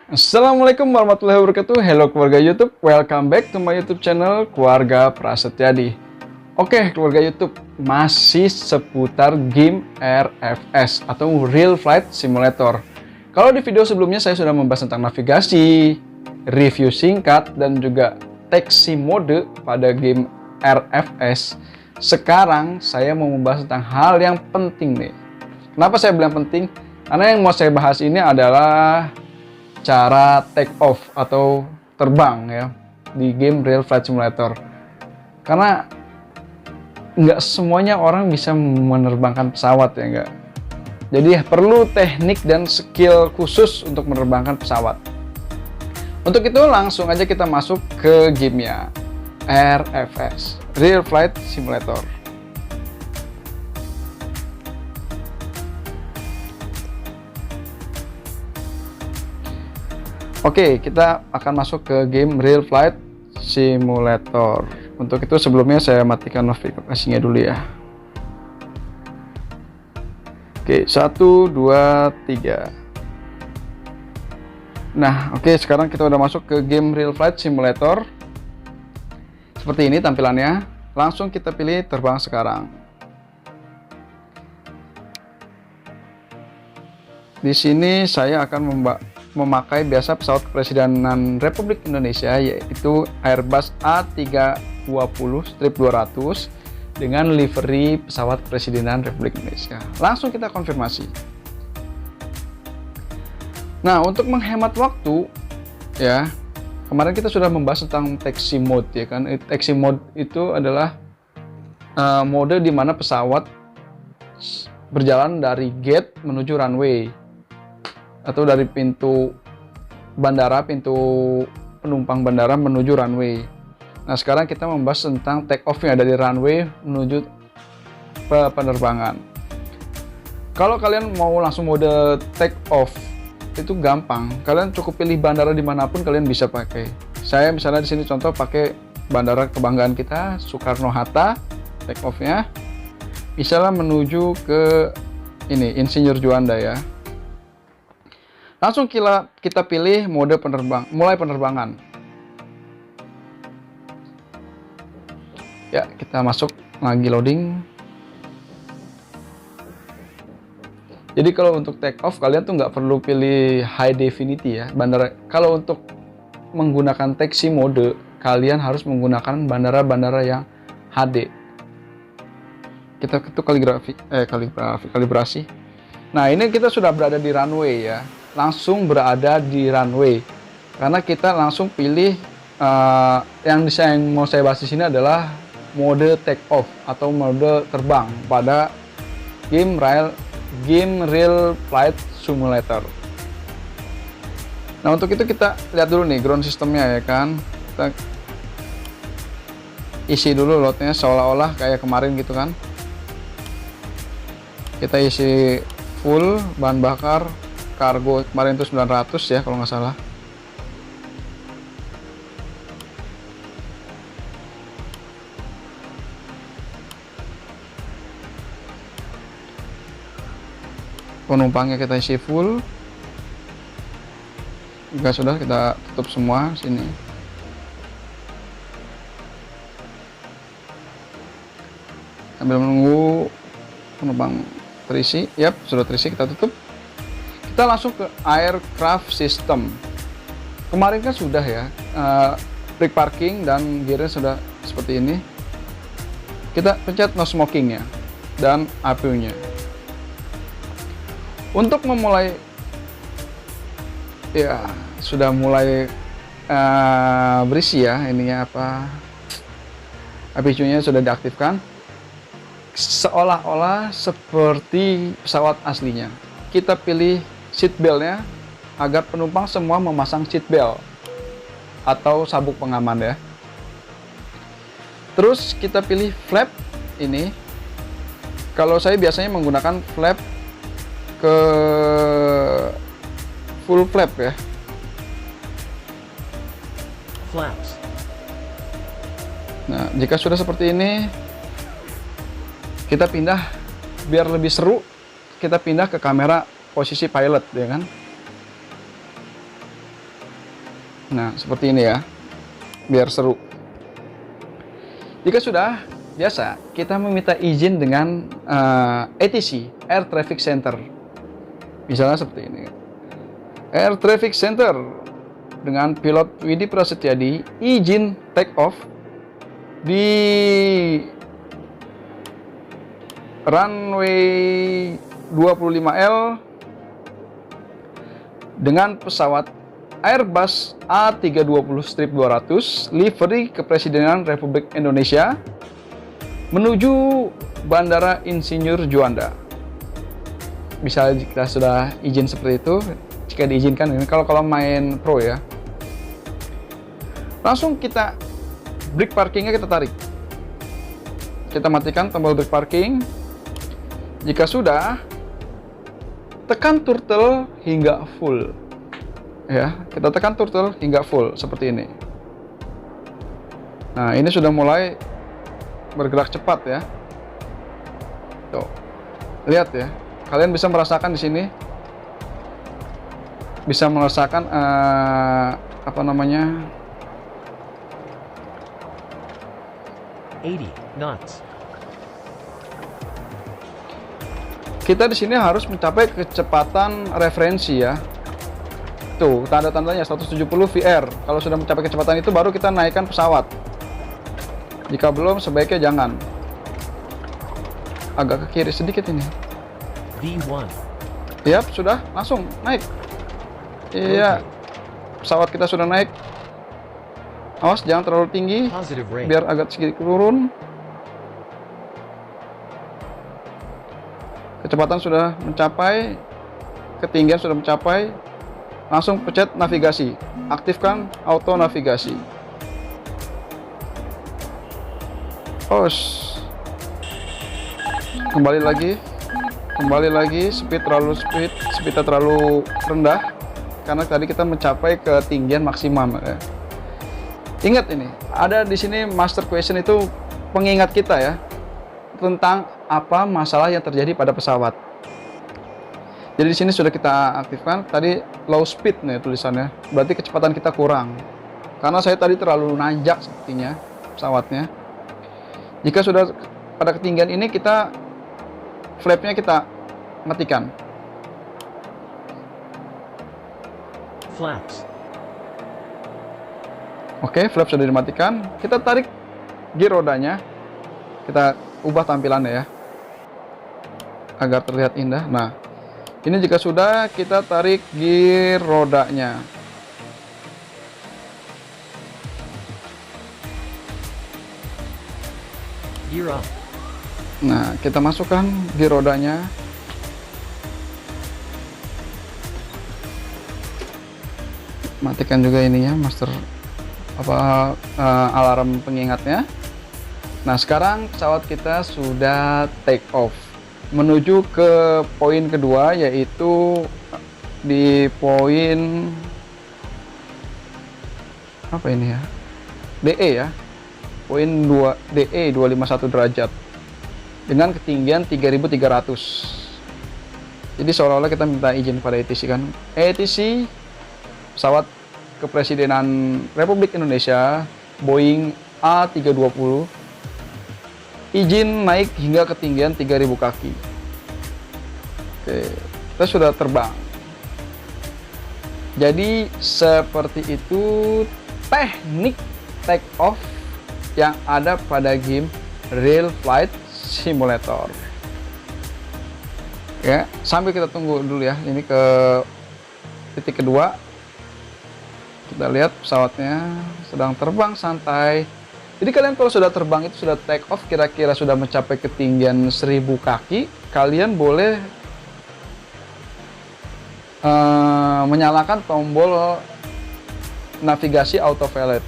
Assalamualaikum warahmatullahi wabarakatuh. Hello keluarga YouTube, welcome back to my YouTube channel Keluarga Prasetyadi. Oke keluarga YouTube, masih seputar game RFS atau Real Flight Simulator. Kalau di video sebelumnya saya sudah membahas tentang navigasi, review singkat, dan juga taxi mode pada game RFS. Sekarang saya mau membahas tentang hal yang penting nih. Kenapa saya bilang penting? Karena yang mau saya bahas ini adalah cara take off atau terbang ya di game Real Flight Simulator. Karena nggak semuanya orang bisa menerbangkan pesawat ya nggak. Jadi perlu teknik dan skill khusus untuk menerbangkan pesawat. Untuk itu langsung aja kita masuk ke gamenya RFS, Real Flight Simulator. Oke, kita akan masuk ke game Real Flight Simulator. Untuk itu sebelumnya saya matikan notifikasinya dulu ya. Oke, 1, 2, 3. Nah, oke, sekarang kita udah masuk ke game Real Flight Simulator. Seperti ini tampilannya. Langsung kita pilih terbang sekarang. Di sini saya akan memakai biasa pesawat kepresidenan Republik Indonesia, yaitu Airbus A320-200 dengan livery pesawat kepresidenan Republik Indonesia. Langsung kita konfirmasi. Nah, untuk menghemat waktu ya, kemarin kita sudah membahas tentang taxi mode ya kan. Taxi mode itu adalah mode di mana pesawat berjalan dari gate menuju runway, atau dari pintu bandara, pintu penumpang bandara menuju runway. Nah, sekarang kita membahas tentang take off-nya dari runway menuju penerbangan. Kalau kalian mau langsung mode take off, itu gampang. Kalian cukup pilih bandara dimanapun kalian bisa pakai. Saya misalnya di sini contoh pakai bandara kebanggaan kita, Soekarno-Hatta, take off-nya. Misalnya menuju ke ini, Insinyur Juanda ya. Langsung kita pilih mode mulai penerbangan. Ya, kita masuk lagi loading. Jadi kalau untuk take off kalian tuh nggak perlu pilih high definity ya bandara. Kalau untuk menggunakan taxi mode kalian harus menggunakan bandara-bandara yang HD. Kita ketuk kalibrasi. Nah, ini kita sudah berada di runway ya. Langsung berada di runway karena kita langsung pilih yang mau saya bahas di sini adalah mode take off atau mode terbang pada game Real Flight Simulator. Nah, untuk itu kita lihat dulu nih ground systemnya ya kan. Kita isi dulu loadnya seolah-olah kayak kemarin gitu kan. Kita isi full bahan bakar. Kargo kemarin itu 900 ya kalau nggak salah. Penumpangnya kita isi full. Jika sudah kita tutup semua sini. Sambil menunggu penumpang terisi. Yap, sudah terisi, kita tutup. Kita langsung ke aircraft system. Kemarin kan sudah ya, brake parking dan gearnya sudah seperti ini. Kita pencet no smoking ya, dan APU-nya. Untuk memulai Ya, sudah mulai berisi ya ininya apa, apicunya sudah diaktifkan, seolah-olah seperti pesawat aslinya. Kita pilih seat beltnya agar penumpang semua memasang seat belt atau sabuk pengaman ya. Terus kita pilih flap ini. Kalau saya biasanya menggunakan flap ke full flap ya. Flaps. Nah, jika sudah seperti ini, kita pindah biar lebih seru. Kita pindah ke kamera posisi pilot, ya kan? Nah, seperti ini ya, biar seru. Jika sudah, biasa kita meminta izin dengan ATC, Air Traffic Center. Misalnya seperti ini. Air Traffic Center dengan pilot Widi Prasetyadi, izin take off di runway 25L dengan pesawat Airbus A320-200 livery Kepresidenan Republik Indonesia menuju Bandara Insinyur Juanda. Bisa kita sudah izin seperti itu, jika diizinkan. Kalau main pro ya, langsung kita brake parkingnya kita tarik, kita matikan tombol brake parking. Jika sudah, tekan throttle hingga full ya, kita tekan throttle hingga full seperti ini. Nah, ini sudah mulai bergerak cepat ya. Tuh, lihat ya, kalian bisa merasakan di sini, bisa merasakan apa namanya, 80 knots. kita di sini harus mencapai kecepatan referensi ya. Tuh, tanda-tandanya 170 VR. Kalau sudah mencapai kecepatan itu baru kita naikkan pesawat. Jika belum, sebaiknya jangan. Agak ke kiri sedikit ini. V1. Yap, sudah langsung naik. Iya, pesawat kita sudah naik. Awas jangan terlalu tinggi, Positive rate. biar agak sedikit turun. Kecepatan sudah mencapai, ketinggian sudah mencapai. Langsung pencet navigasi, aktifkan auto navigasi. Kembali lagi, speednya terlalu rendah karena tadi kita mencapai ketinggian maksimum ya. Ingat ini, ada di sini master question itu pengingat kita ya tentang apa masalah yang terjadi pada pesawat. Jadi di sini sudah kita aktifkan. Tadi low speed nih tulisannya, berarti kecepatan kita kurang. Karena saya tadi terlalu nanjak sepertinya pesawatnya. Jika sudah pada ketinggian ini, kita flapnya kita matikan. Flaps. Oke, flap sudah dimatikan. Kita tarik gear rodanya. Kita ubah tampilannya ya, agar terlihat indah. Nah, ini jika sudah, kita tarik gear rodanya. Gear up. Nah, kita masukkan gear rodanya. Matikan juga ininya, master alarm pengingatnya. Nah, sekarang pesawat kita sudah take off menuju ke poin kedua, yaitu di poin apa ini ya, DE ya, poin 2 DE 251 derajat dengan ketinggian 3300. Jadi seolah-olah kita minta izin pada ATC kan. ATC, pesawat Kepresidenan Republik Indonesia Boeing A320, izin naik hingga ketinggian 3000 kaki. Oke, kita sudah terbang. Jadi seperti itu teknik take off yang ada pada game Real Flight Simulator. Ya, sambil kita tunggu dulu ya, ini ke titik kedua. Kita lihat pesawatnya sedang terbang santai. Jadi kalian kalau sudah terbang itu sudah take off, kira-kira sudah mencapai ketinggian 1000 kaki, kalian boleh menyalakan tombol navigasi autopilot.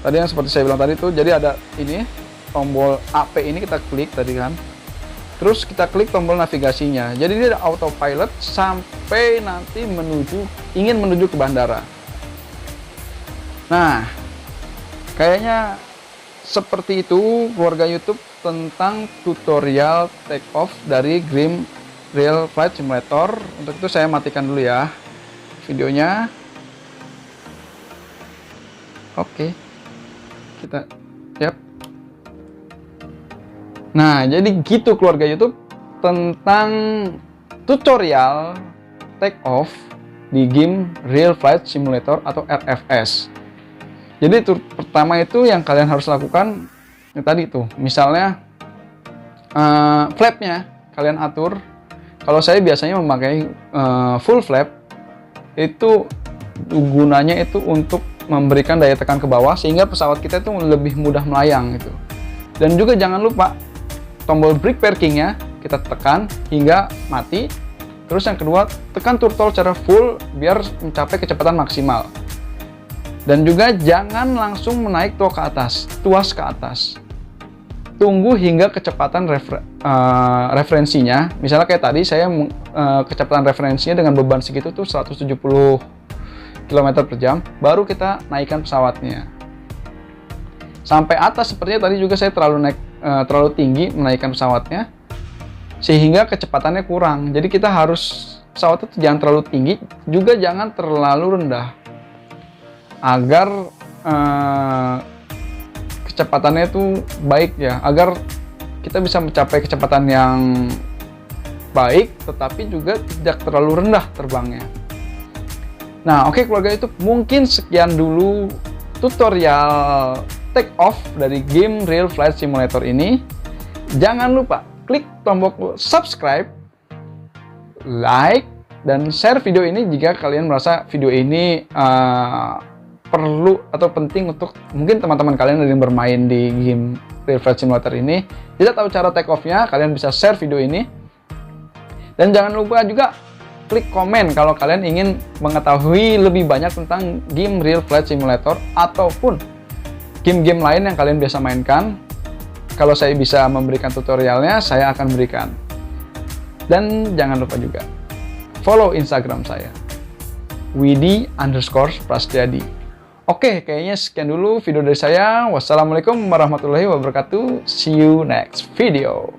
Tadi yang seperti saya bilang tadi tuh, jadi ada ini tombol AP ini kita klik tadi kan. Terus kita klik tombol navigasinya. Jadi dia ada autopilot sampai nanti ingin menuju ke bandara. Nah, kayaknya seperti itu keluarga YouTube tentang tutorial take off dari Grim Real Flight Simulator. Untuk itu saya matikan dulu ya videonya. Oke. Kita siap. Nah, jadi gitu keluarga YouTube tentang tutorial take off di game Real Flight Simulator atau RFS. Jadi pertama itu yang kalian harus lakukan yang tadi tuh, misalnya flapnya kalian atur. Kalau saya biasanya memakai full flap, itu gunanya itu untuk memberikan daya tekan ke bawah sehingga pesawat kita itu lebih mudah melayang gitu. Dan juga jangan lupa tombol brake parkingnya kita tekan hingga mati. Terus yang kedua, tekan throttle secara full biar mencapai kecepatan maksimal. Dan juga jangan langsung menaik tuas ke atas. Tunggu hingga kecepatan referensinya. Misalnya kayak tadi saya kecepatan referensinya dengan beban segitu tuh 170 km per jam, baru kita naikkan pesawatnya. Sampai atas sepertinya tadi juga saya terlalu tinggi menaikkan pesawatnya sehingga kecepatannya kurang. Jadi kita harus pesawat itu jangan terlalu tinggi, juga jangan terlalu rendah. Agar kecepatannya itu baik ya, agar kita bisa mencapai kecepatan yang baik tetapi juga tidak terlalu rendah terbangnya. Nah, oke keluarga YouTube, mungkin sekian dulu tutorial take off dari game Real Flight Simulator ini. Jangan lupa klik tombol subscribe, like, dan share video ini jika kalian merasa video ini perlu atau penting untuk mungkin teman-teman kalian yang bermain di game Real Flight Simulator ini tidak tahu cara take off-nya, kalian bisa share video ini. Dan jangan lupa juga klik komen kalau kalian ingin mengetahui lebih banyak tentang game Real Flight Simulator ataupun game-game lain yang kalian biasa mainkan. Kalau saya bisa memberikan tutorialnya, saya akan berikan. Dan jangan lupa juga follow Instagram saya, Widi_Prasetyadi. Oke, kayaknya sekian dulu video dari saya. Wassalamualaikum warahmatullahi wabarakatuh. See you next video.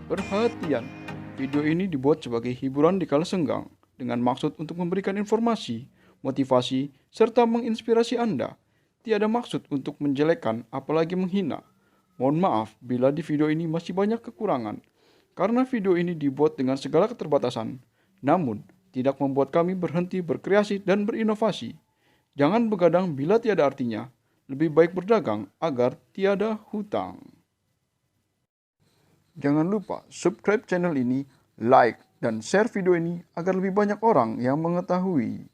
Perhatian, video ini dibuat sebagai hiburan di kala senggang dengan maksud untuk memberikan informasi, motivasi, serta menginspirasi Anda. Tiada maksud untuk menjelekkan apalagi menghina. Mohon maaf bila di video ini masih banyak kekurangan, karena video ini dibuat dengan segala keterbatasan, namun tidak membuat kami berhenti berkreasi dan berinovasi. Jangan begadang bila tiada artinya, lebih baik berdagang agar tiada hutang. Jangan lupa subscribe channel ini, like, dan share video ini agar lebih banyak orang yang mengetahui.